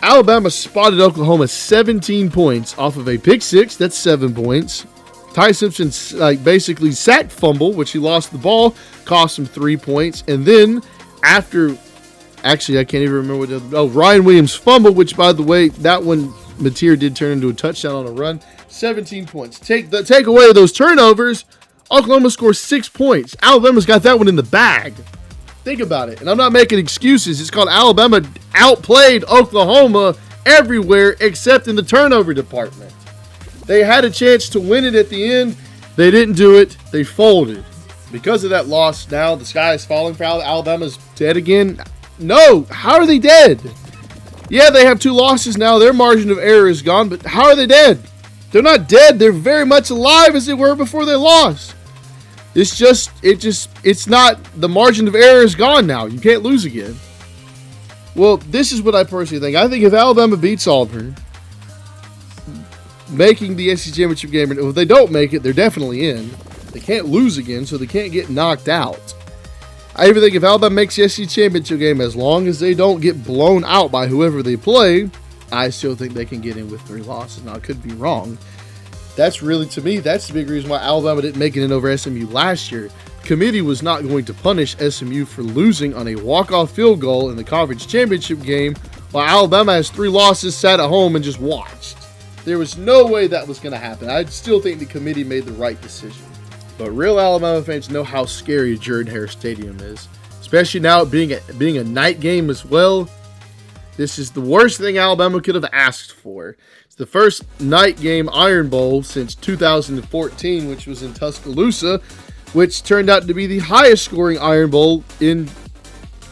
Alabama spotted Oklahoma 17 points off of a pick 6. That's 7 points. Ty Simpson basically sack fumble, which he lost the ball, cost him 3 points. And then after... Actually, I can't even remember Ryan Williams fumble, which, by the way, that one, Mateer did turn into a touchdown on a run. 17 points. Take away those turnovers, Oklahoma scores 6 points. Alabama's got that one in the bag. Think about it. And I'm not making excuses. It's called Alabama outplayed Oklahoma everywhere except in the turnover department. They had a chance to win it at the end. They didn't do it. They folded. Because of that loss, now the sky is falling for Alabama's dead again. No, how are they dead? Yeah, they have 2 losses now. Their margin of error is gone, but how are they dead? They're not dead. They're very much alive as they were before they lost. It's not, the margin of error is gone now. You can't lose again. Well, this is what I personally think. I think if Alabama beats Auburn, making the SEC championship game, if they don't make it, they're definitely in. They can't lose again, so they can't get knocked out. I even think if Alabama makes the SEC championship game, as long as they don't get blown out by whoever they play, I still think they can get in with 3 losses. Now, I could be wrong. That's really, to me, that's the big reason why Alabama didn't make it in over SMU last year. The committee was not going to punish SMU for losing on a walk-off field goal in the conference championship game, while Alabama has 3 losses, sat at home, and just watched. There was no way that was going to happen. I still think the committee made the right decision. But real Alabama fans know how scary Jordan-Hare Stadium is, especially now being a night game as well. This is the worst thing Alabama could have asked for. It's the first night game Iron Bowl since 2014, which was in Tuscaloosa, which turned out to be the highest scoring Iron Bowl in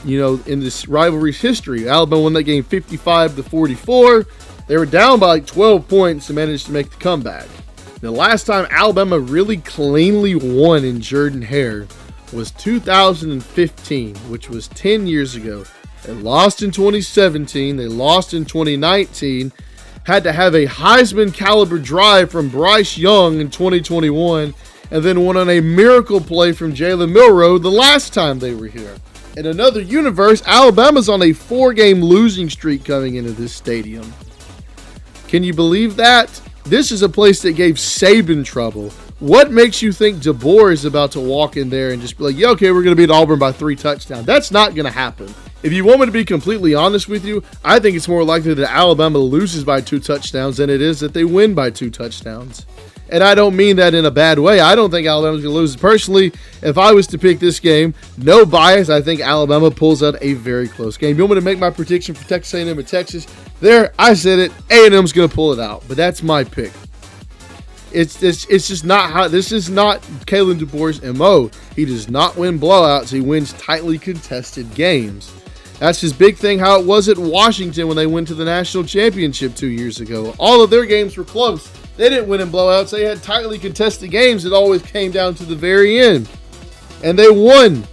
this rivalry's history. Alabama won that game 55-44. They were down by like 12 points and managed to make the comeback. The last time Alabama really cleanly won in Jordan-Hare was 2015, which was 10 years ago. They lost in 2017. They lost in 2019. Had to have a Heisman caliber drive from Bryce Young in 2021, and then won on a miracle play from Jalen Milroe the last time they were here. In another universe, Alabama's on a 4-game losing streak coming into this stadium. Can you believe that? This is a place that gave Saban trouble. What makes you think DeBoer is about to walk in there and just be like, yeah, okay, we're going to beat Auburn by 3 touchdowns? That's not going to happen. If you want me to be completely honest with you, I think it's more likely that Alabama loses by 2 touchdowns than it is that they win by 2 touchdowns. And I don't mean that in a bad way. I don't think Alabama's going to lose. Personally, if I was to pick this game, no bias, I think Alabama pulls out a very close game. You want me to make my prediction for Texas A&M and Texas? There, I said it. A&M's going to pull it out. But that's my pick. It's just not how. This is not Kalen DeBoer's MO. He does not win blowouts. He wins tightly contested games. That's his big thing, how it was at Washington when they went to the national championship 2 years ago. All of their games were close. They didn't win in blowouts. They had tightly contested games. It always came down to the very end. And they won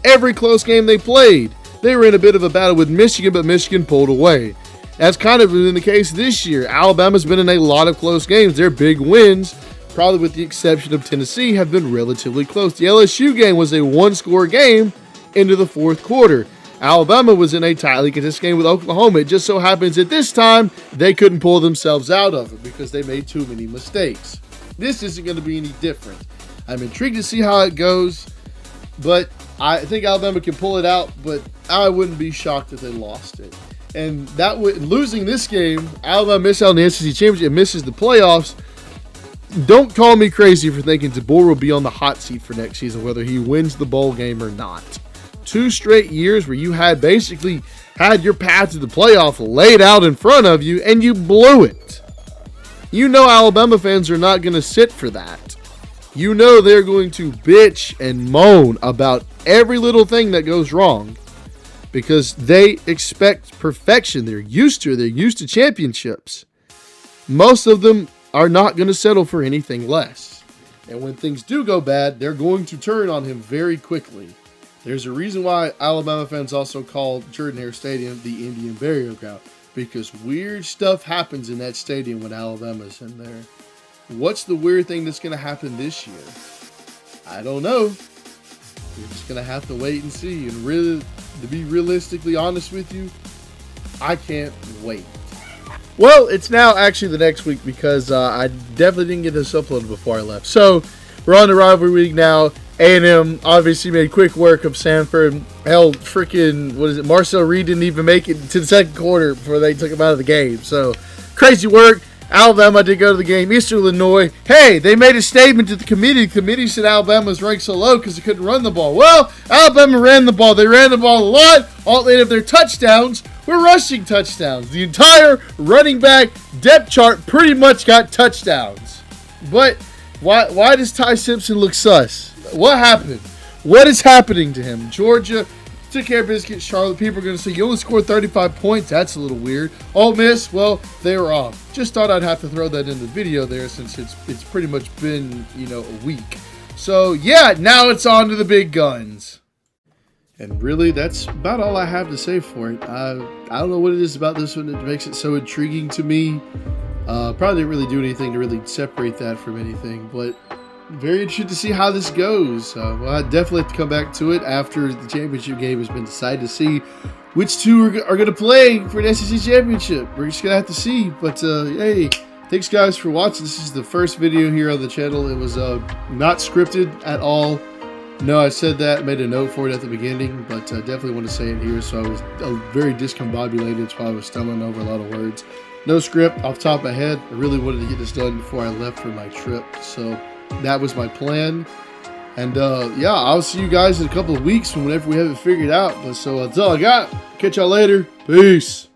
every close game they played. They were in a bit of a battle with Michigan, but Michigan pulled away. That's kind of been the case this year. Alabama's been in a lot of close games. Their big wins, probably with the exception of Tennessee, have been relatively close. The LSU game was a 1-score game into the 4th quarter. Alabama was in a tightly contested game with Oklahoma. It just so happens at this time, they couldn't pull themselves out of it because they made too many mistakes. This isn't going to be any different. I'm intrigued to see how it goes, but I think Alabama can pull it out, but I wouldn't be shocked if they lost it. And that would, losing this game, Alabama misses out on the SEC championship, misses the playoffs. Don't call me crazy for thinking DeBoer will be on the hot seat for next season, whether he wins the bowl game or not. 2 straight years where you had basically had your path to the playoff laid out in front of you, and you blew it. You know Alabama fans are not going to sit for that. You know they're going to bitch and moan about every little thing that goes wrong because they expect perfection. They're used to it. They're used to championships. Most of them are not going to settle for anything less. And when things do go bad, they're going to turn on him very quickly. There's a reason why Alabama fans also call Jordan-Hare Stadium the Indian Burial Ground, because weird stuff happens in that stadium when Alabama's in there. What's the weird thing that's going to happen this year? I don't know. We're just going to have to wait and see. And really, to be realistically honest with you, I can't wait. Well, it's now actually the next week because I definitely didn't get this uploaded before I left. So we're on the rivalry week now. A&M obviously made quick work of Sanford. Hell, freaking, Marcel Reed didn't even make it to the 2nd quarter before they took him out of the game. So, crazy work. Alabama did go to the game. Eastern Illinois, hey, they made a statement to the committee. The committee said Alabama was ranked so low because they couldn't run the ball. Well, Alabama ran the ball. They ran the ball a lot. All 8 of their touchdowns were rushing touchdowns. The entire running back depth chart pretty much got touchdowns. But why does Ty Simpson look sus? What happened? What is happening to him? Georgia took care of business. Charlotte, people are going to say, you only scored 35 points. That's a little weird. Ole Miss, well, they were off. Just thought I'd have to throw that in the video there since it's pretty much been, a week. So, yeah, now it's on to the big guns. And really, that's about all I have to say for it. I don't know what it is about this one that makes it so intriguing to me. Probably didn't really do anything to really separate that from anything, but very interested to see how this goes. Well, I definitely have to come back to it after the championship game has been decided to see which two are going to play for the SEC championship. We're just going to have to see. But, hey, thanks guys for watching. This is the first video here on the channel. It was not scripted at all. No, I said that, made a note for it at the beginning, but I definitely want to say it here. So I was very discombobulated. That's why I was stumbling over a lot of words. No script, off the top of my head. I really wanted to get this done before I left for my trip. So that was my plan. And yeah, I'll see you guys in a couple of weeks whenever we have it figured out. But so that's all I got. Catch y'all later. Peace.